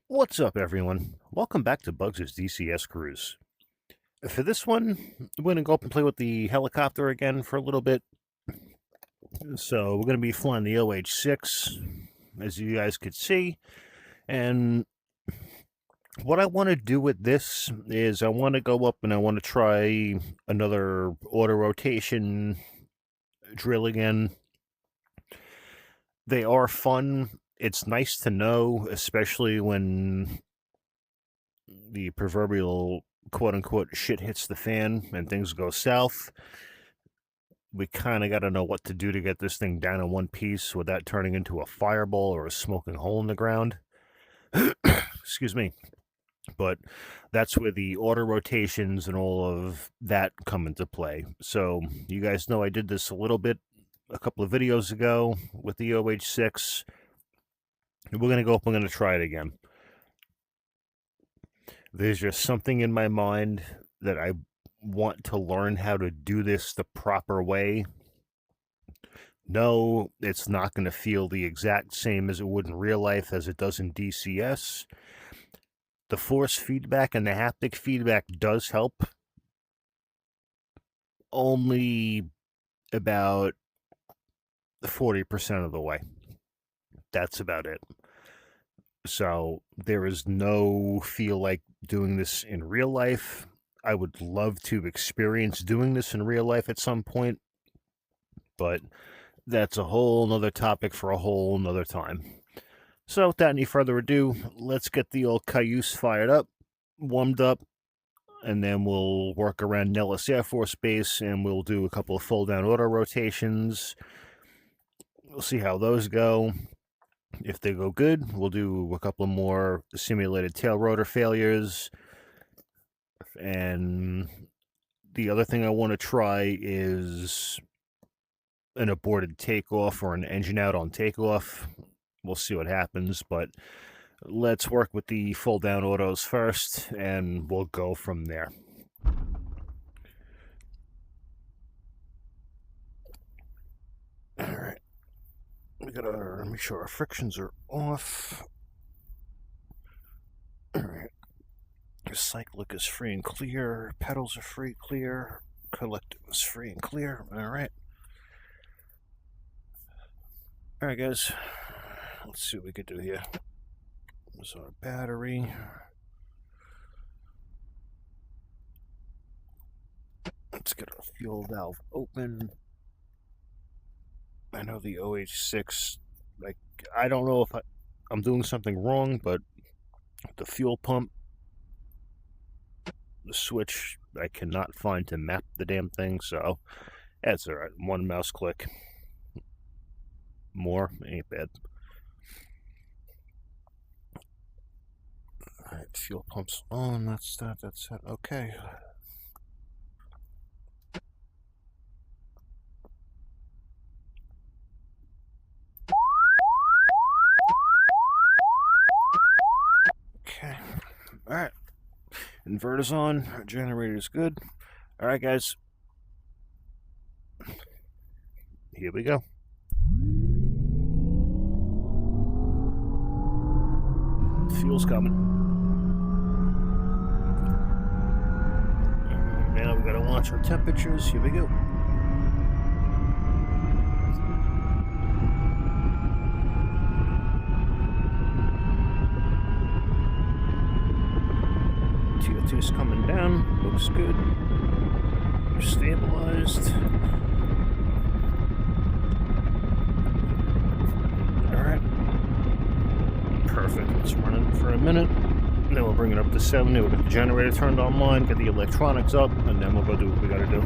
What's up, everyone? Welcome back to Bugs' DCS Cruise. For this one, we're going to go up and play with the helicopter again for a little bit. So we're going to be flying the OH-6, as you guys could see. And what I want to do with this is I want to go up and I want to try another auto-rotation drill again. They are fun. It's nice to know, especially when the proverbial quote-unquote shit hits the fan and things go south. We kind of got to know what to do to get this thing down in one piece without turning into a fireball or a smoking hole in the ground. Excuse me. But that's where the auto rotations and all of that come into play. So you guys know I did this a little bit a couple of videos ago with the OH-6. We're going to go up and we're going to try it again. There's just something in my mind that I want to learn how to do this the proper way. No, it's not going to feel the exact same as it would in real life as it does in DCS. The force feedback and the haptic feedback does help. Only about 40% of the way. That's about it. So there is no feel like doing this in real life. I would love to experience doing this in real life at some point, but that's a whole nother topic for a whole nother time. So without any further ado, let's get the old Cayuse fired up, warmed up, and then we'll work around Nellis Air Force Base and we'll do a couple of fold-down auto rotations. We'll see how those go. If they go good, we'll do a couple more simulated tail rotor failures. And the other thing I want to try is an aborted takeoff or an engine out on takeoff. We'll see what happens, but let's work with the full down autos first and we'll go from there. All right. We gotta make sure our frictions are off. All right. Cyclic is free and clear. Pedals are free, clear. Collective is free and clear. All right. All right, guys. Let's see what we can do here. There's our battery. Let's get our fuel valve open. I know the OH-6, like, I don't know if I'm doing something wrong, but the fuel pump, the switch, I cannot find to map the damn thing, so that's all right. One mouse click. More ain't bad. All right, fuel pump's on. That's that. That's it. Okay. Okay. All right. Inverter's on. Generator's good. All right, guys. Here we go. Fuel's coming. Now we gotta watch our temperatures. Here we go. CO2's coming down. Looks good. We're stabilized. Alright. Perfect. It's running for a minute. Then we'll bring it up to 70. We'll get the generator turned online, get the electronics up, and then we'll go do what we gotta do.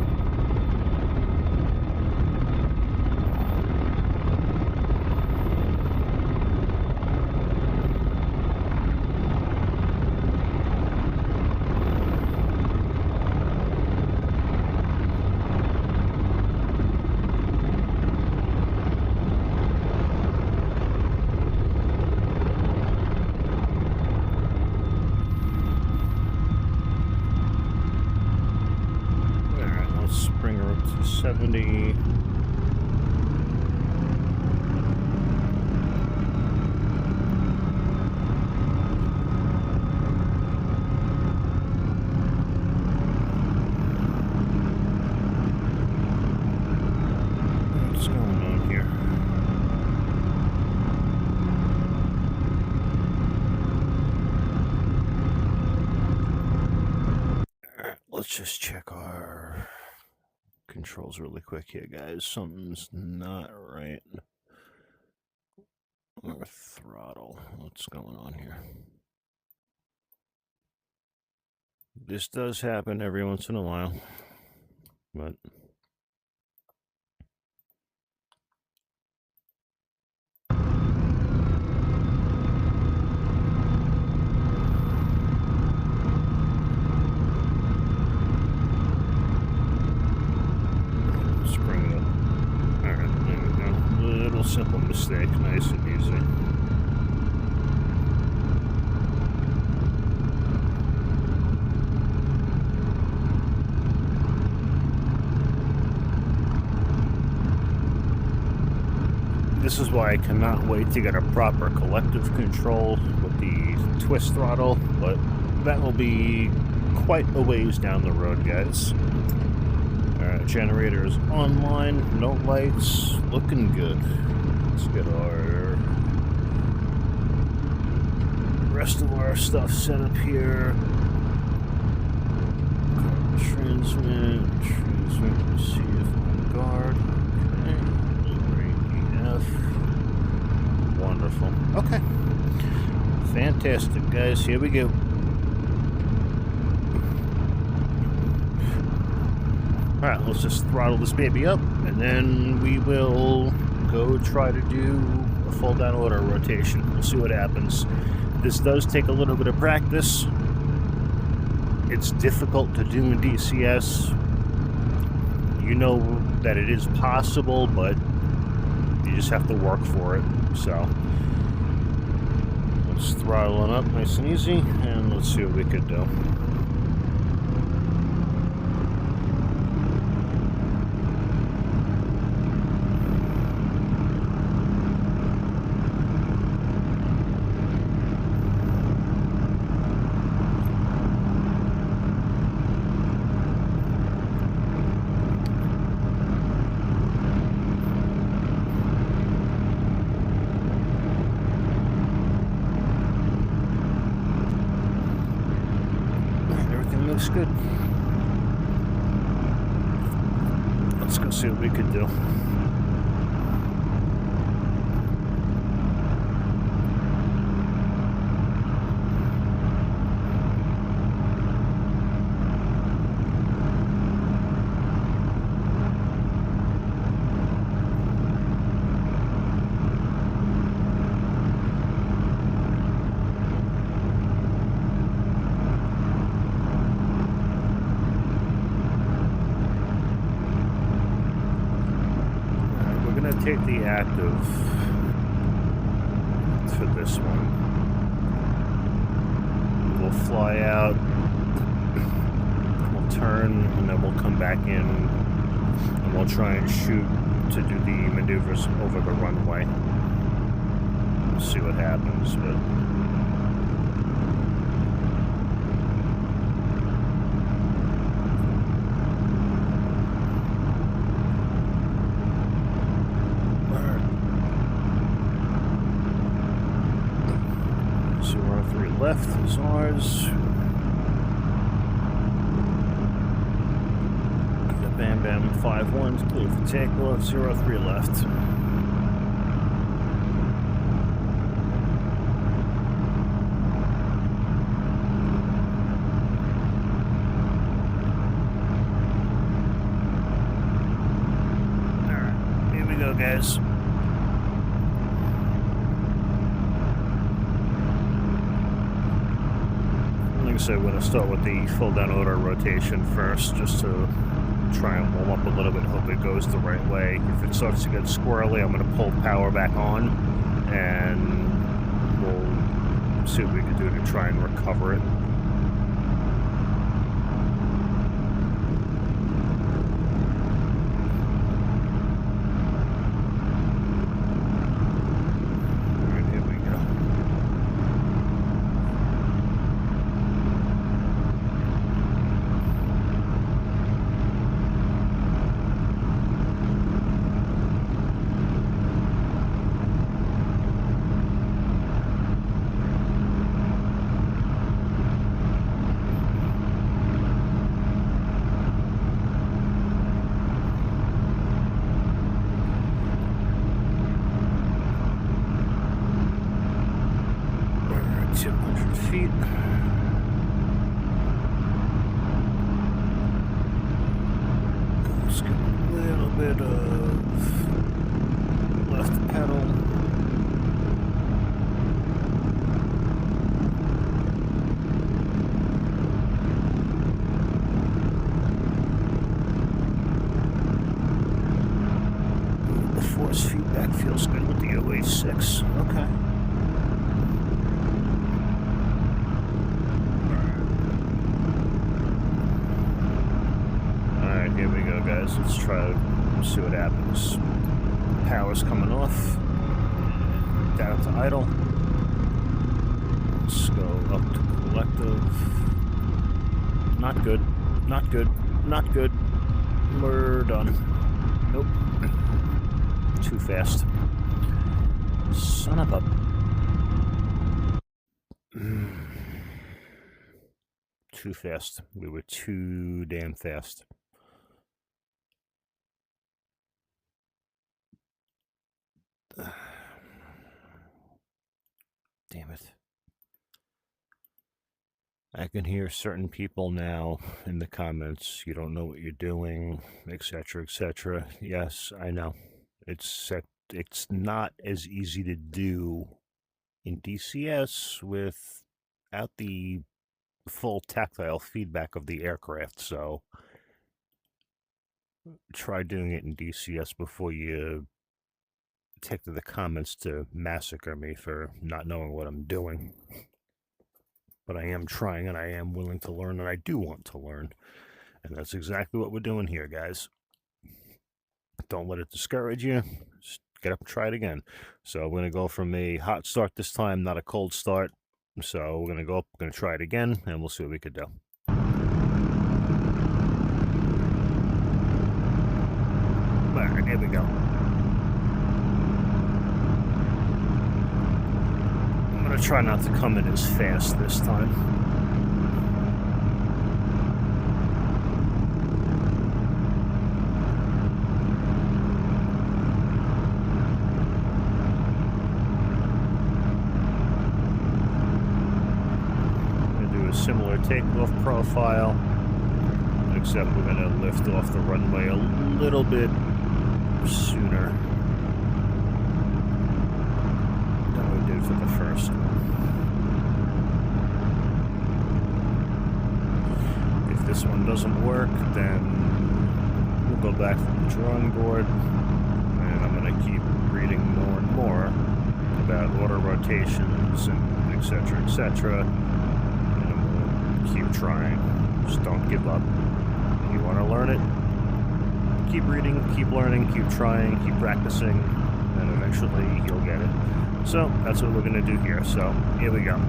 Bring her up to 70. let's just check our controls really quick here, guys. Something's not right. Our throttle. What's going on here? This does happen every once in a while, but let's bring it up. All right, there we go. Little simple mistake, nice and easy. This is why I cannot wait to get a proper collective control with the twist throttle, but that will be quite a ways down the road, guys. Alright, generator is online, no lights, looking good. Let's get our rest of our stuff set up here. Transmit, receive on guard. Wonderful. Okay. Fantastic, guys. Here we go. Alright, let's just throttle this baby up, and then we will go try to do a full down auto rotation. We'll see what happens. This does take a little bit of practice. It's difficult to do in DCS. You know that it is possible, but you just have to work for it. So let's throttle it up nice and easy, and let's see what we could do. Looks good. Let's go see what we could do. Take the active for this one. We'll fly out, we'll turn, and then we'll come back in, and we'll try and shoot to do the maneuvers over the runway. We'll see what happens, but left is ours. The Bam Bam 5-1's clear for takeoff, 03 left. Alright, here we go, guys. So we're going to start with the full down auto rotation first, just to try and warm up a little bit, hope it goes the right way. If it starts to get squirrely, I'm going to pull power back on, and we'll see what we can do to try and recover it. 200 feet. Let's get a little bit of left pedal. The force feedback feels good with the OH-6. Okay. Alright, here we go, guys. Let's try to see what happens. Power's coming off. Down to idle. Let's go up to collective. Not good. Not good. Not good. We're done. Nope. Too fast. Son of a... Too fast. We were too damn fast. Damn it. I can hear certain people now in the comments, you don't know what you're doing, etc., etc. Yes, I know. It's not as easy to do in DCS without the full tactile feedback of the aircraft, so try doing it in DCS before you take to the comments to massacre me for not knowing what I'm doing. But I am trying, and I am willing to learn, and I do want to learn. And that's exactly what we're doing here, guys. Don't let it discourage you. Just get up and try it again. So we're going to go from a hot start this time, not a cold start. So we're going to go up, we're going to try it again, and we'll see what we could do. All right, here we go. I'm going to try not to come in as fast this time. Similar takeoff profile, except we're going to lift off the runway a little bit sooner than we did for the first one. If this one doesn't work, then we'll go back to the drawing board, and I'm going to keep reading more and more about auto-rotations and etc., etc., keep trying. Just don't give up. You want to learn it? Keep reading, keep learning, keep trying, keep practicing, and eventually you'll get it. So that's what we're going to do here. So here we go.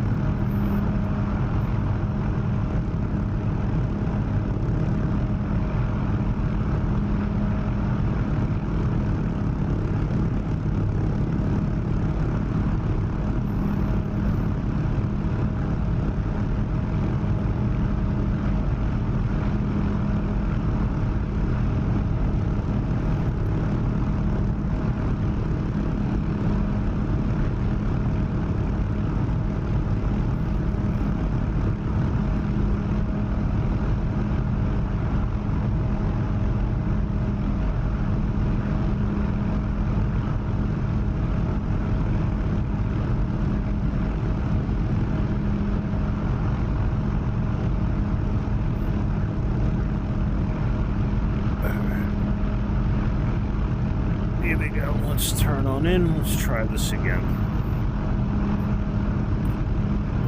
Here we go. Let's turn on in. Let's try this again.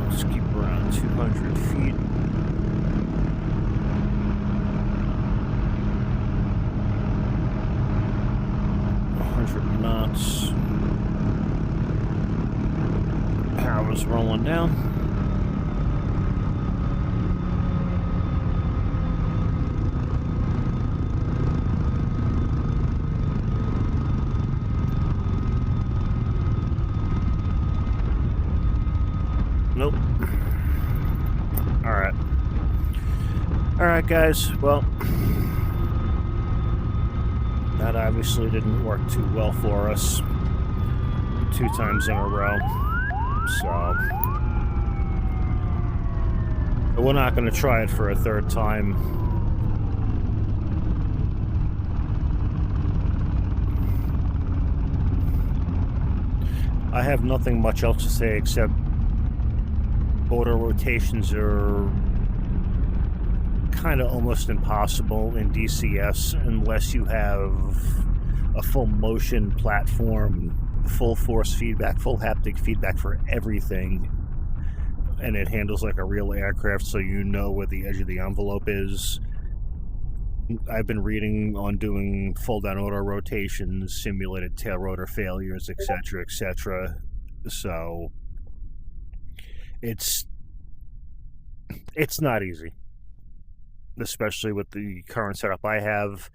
Let's keep around 200 feet. Knots. Power's rolling down. Nope. Alright. Alright, guys. Well, that obviously didn't work too well for us 2 times in a row. So, We're not going to try it for a third time. I have nothing much else to say except auto rotations are kind of almost impossible in DCS unless you have a full motion platform, full force feedback, full haptic feedback for everything, and it handles like a real aircraft, so you know where the edge of the envelope is. I've been reading on doing full down auto rotations, simulated tail rotor failures, etc., etc. So it's not easy, especially with the current setup I have.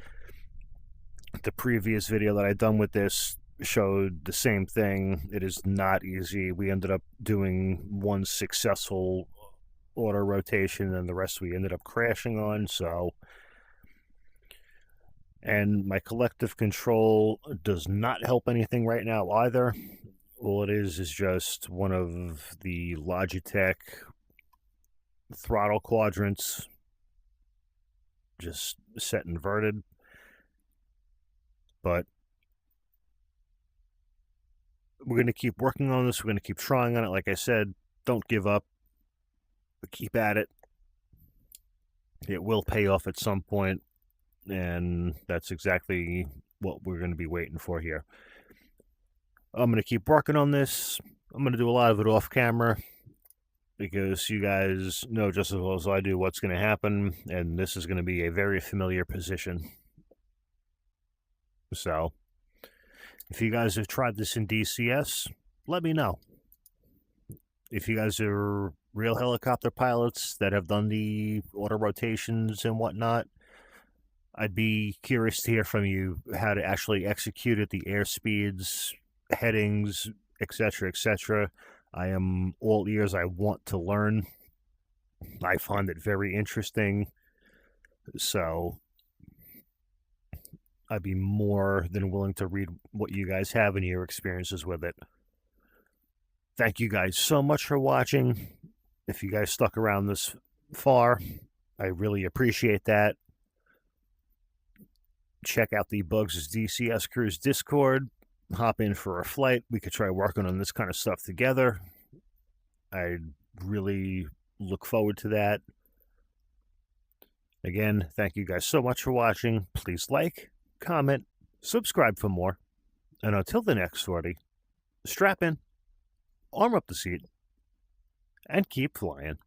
The previous video that I'd done with this showed the same thing. It is not easy. We ended up doing one successful auto rotation and the rest we ended up crashing on, so... And my collective control does not help anything right now either. All it is just one of the Logitech throttle quadrants just set inverted. But we're going to keep working on this. We're going to keep trying on it. Like I said, don't give up. Keep at it. It will pay off at some point. And that's exactly what we're going to be waiting for here. I'm going to keep working on this. I'm going to do a lot of it off camera because you guys know just as well as I do what's going to happen, and this is going to be a very familiar position. So, if you guys have tried this in DCS, let me know. If you guys are real helicopter pilots that have done the auto rotations and whatnot, I'd be curious to hear from you how to actually execute it, the airspeeds, headings, etc., etc. I am all ears. I want to learn. I find it very interesting. So I'd be more than willing to read what you guys have and your experiences with it. Thank you guys so much for watching. If you guys stuck around this far, I really appreciate that. Check out the Bugs' DCS Cruise Discord. Hop in for a flight. We could try working on this kind of stuff together. I really look forward to that. Again, thank you guys so much for watching. Please like, comment, subscribe for more. And until the next sortie, strap in, arm up the seat, and keep flying.